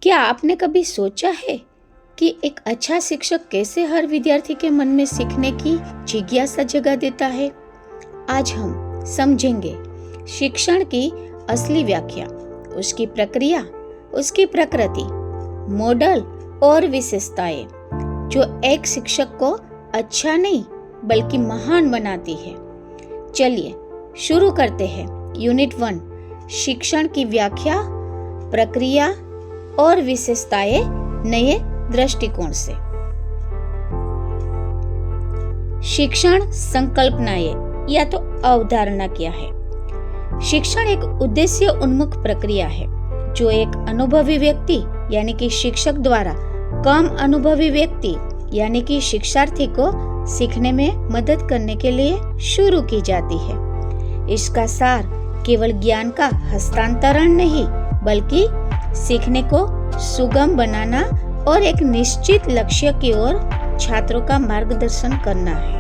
क्या आपने कभी सोचा है कि एक अच्छा शिक्षक कैसे हर विद्यार्थी के मन में सीखने की जिज्ञासा जगा देता है? आज हम समझेंगे शिक्षण की असली व्याख्या, उसकी प्रक्रिया, उसकी प्रकृति, मॉडल और विशेषताएं जो एक शिक्षक को अच्छा नहीं बल्कि महान बनाती है। चलिए शुरू करते हैं। यूनिट 1, शिक्षण की व्याख्या, प्रक्रिया और विशेषताएं नए दृष्टिकोण से। शिक्षण संकल्पनाएं या तो अवधारणा क्या है? शिक्षण एक उद्देश्य उन्मुख प्रक्रिया है जो एक अनुभवी व्यक्ति यानी कि शिक्षक द्वारा कम अनुभवी व्यक्ति यानी कि शिक्षार्थी को सीखने में मदद करने के लिए शुरू की जाती है। इसका सार केवल ज्ञान का हस्तांतरण नहीं बल्कि सीखने को सुगम बनाना और एक निश्चित लक्ष्य की ओर छात्रों का मार्गदर्शन करना है।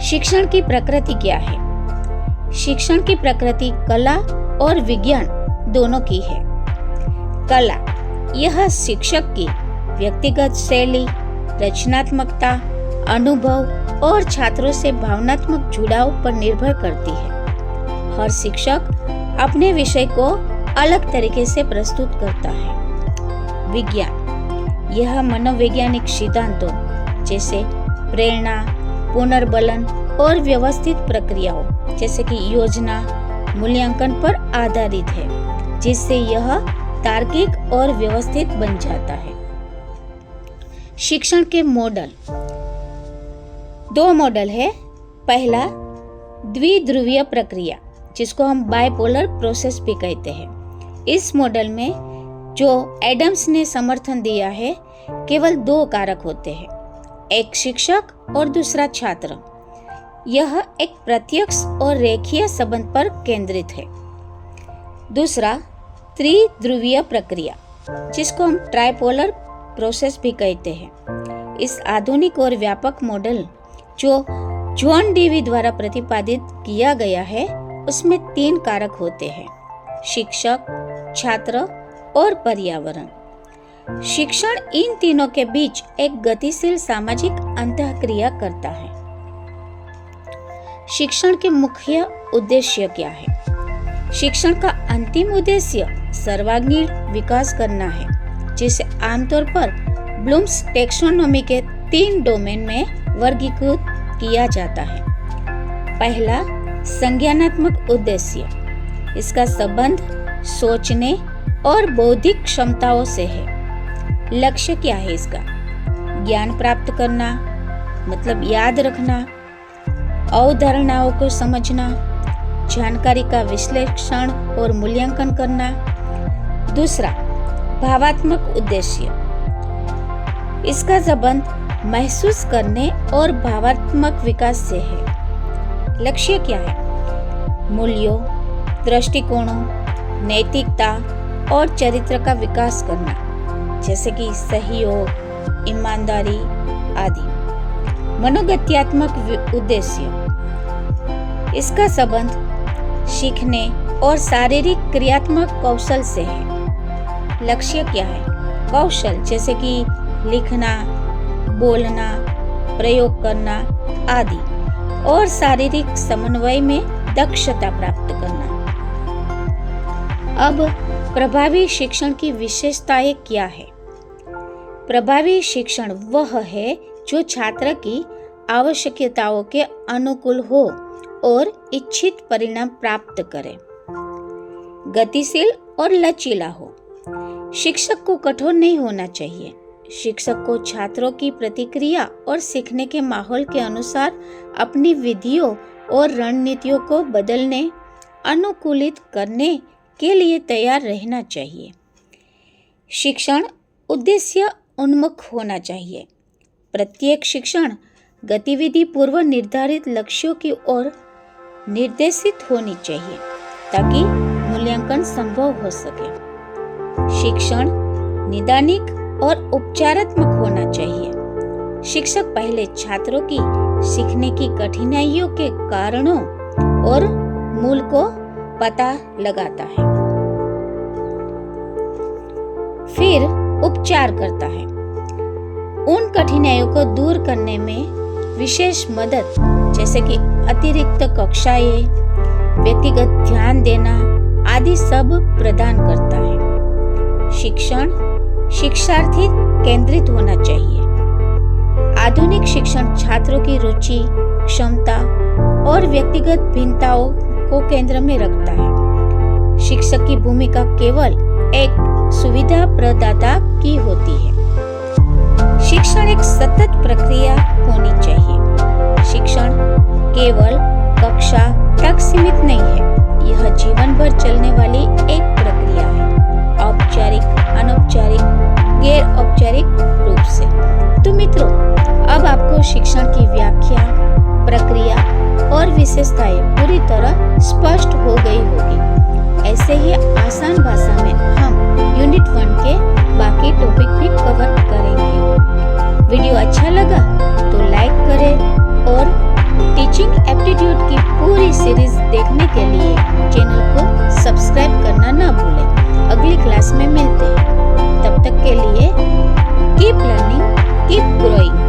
शिक्षण की प्रकृति क्या है? शिक्षण की प्रकृति कला और विज्ञान दोनों की है। कला, यह शिक्षक की व्यक्तिगत शैली, रचनात्मकता, अनुभव और छात्रों से भावनात्मक जुड़ाव पर निर्भर करती है। हर शिक्षक अपने विषय को अलग तरीके से प्रस्तुत करता है। विज्ञान, यह मनोवैज्ञानिक सिद्धांतों जैसे प्रेरणा, पुनर्बलन और व्यवस्थित प्रक्रियाओं जैसे कि योजना, मूल्यांकन पर आधारित है, जिससे यह तार्किक और व्यवस्थित बन जाता है। शिक्षण के मॉडल, 2 मॉडल है। पहला, द्विध्रुवीय प्रक्रिया जिसको हम बाइपोलर प्रोसेस भी कहते हैं। इस मॉडल में जो एडम्स ने समर्थन दिया है, केवल 2 कारक होते हैं, एक शिक्षक और दूसरा छात्र। यह एक प्रत्यक्ष और रेखीय संबंध पर केंद्रित है। दूसरा, त्रिध्रुवीय प्रक्रिया जिसको हम ट्राइपोलर प्रोसेस भी कहते हैं। इस आधुनिक और व्यापक मॉडल जो जॉन डीवी द्वारा प्रतिपादित किया गया है, उसमें 3 कारक होते हैं, शिक्षक, छात्र और पर्यावरण। शिक्षण इन तीनों के बीच एक गतिशील सामाजिक अंतःक्रिया करता है। शिक्षण के मुख्य उद्देश्य क्या है? शिक्षण का अंतिम उद्देश्य सर्वांगीण विकास करना है, जिसे आमतौर पर ब्लूम्स टैक्सोनॉमी के 3 डोमेन में वर्गीकृत किया जाता है। पहला, संज्ञानात्मक उद्देश्य। इसका संबंध सोचने और बौद्धिक क्षमताओं से है। लक्ष्य क्या है इसका? ज्ञान प्राप्त करना, मतलब याद रखना, अवधारणाओं को समझना, जानकारी का विश्लेषण और मूल्यांकन करना। दूसरा, भावात्मक उद्देश्य। इसका संबंध महसूस करने और भावात्मक विकास से है। लक्ष्य क्या है? मूल्यों, दृष्टिकोणों, नैतिकता और चरित्र का विकास करना, जैसे कि सहयोग, ईमानदारी आदि। मनोगत्यात्मक उद्देश्य। इसका संबंध सीखने और शारीरिक क्रियात्मक कौशल से है। लक्ष्य क्या है? कौशल जैसे कि लिखना, बोलना, प्रयोग करना आदि और शारीरिक समन्वय में दक्षता प्राप्त करना। अब प्रभावी शिक्षण की विशेषताएं क्या है? प्रभावी शिक्षण वह है जो छात्र की आवश्यकताओं के अनुकूल हो और इच्छित परिणाम प्राप्त करे। गतिशील और लचीला हो। शिक्षक को कठोर नहीं होना चाहिए। शिक्षक को छात्रों की प्रतिक्रिया और सीखने के माहौल के अनुसार अपनी विधियों और रणनीतियों को बदलने, अनुकूलित करने के लिए तैयार रहना चाहिए। शिक्षण उद्देश्य उन्मुख होना चाहिए। प्रत्येक शिक्षण गतिविधि पूर्व निर्धारित लक्ष्यों की ओर निर्देशित होनी चाहिए ताकि मूल्यांकन संभव हो सके। शिक्षण निदानिक और उपचारात्मक होना चाहिए। शिक्षक पहले छात्रों की सीखने की कठिनाइयों के कारणों और मूल को पता लगाता है। फिर उपचार करता है। उन कठिनाइयों को दूर करने में विशेष मदद जैसे कि अतिरिक्त कक्षाएं, व्यक्तिगत ध्यान देना आदि सब प्रदान करता है। शिक्षण शिक्षार्थी केंद्रित होना चाहिए। आधुनिक शिक्षण छात्रों की रुचि, क्षमता और व्यक्तिगत भिन्नताओं को केंद्र में रखता है। शिक्षक की भूमिका केवल एक सुविधा प्रदाता की होती है। शिक्षण एक सतत प्रक्रिया होनी चाहिए। शिक्षण केवल कक्षा तक सीमित नहीं है, यह जीवन भर चलने वाली एक प्रक्रिया है, औपचारिक, अनौपचारिक, गैर औपचारिक रूप से। तो मित्रों, अब आपको शिक्षण की व्याख्या, प्रक्रिया और विशेषताएं पूरी तरह स्पष्ट हो गई होगी। ऐसे ही आसान भाषा में हम यूनिट 1 के बाकी टॉपिक भी कवर करेंगे। वीडियो अच्छा लगा तो लाइक करें और टीचिंग एप्टीट्यूड की पूरी सीरीज देखने के लिए चैनल को सब्सक्राइब करना ना भूलें। अगली क्लास में मिलते हैं। तब तक के लिए कीप लर्निंग, कीप ग्रोइंग।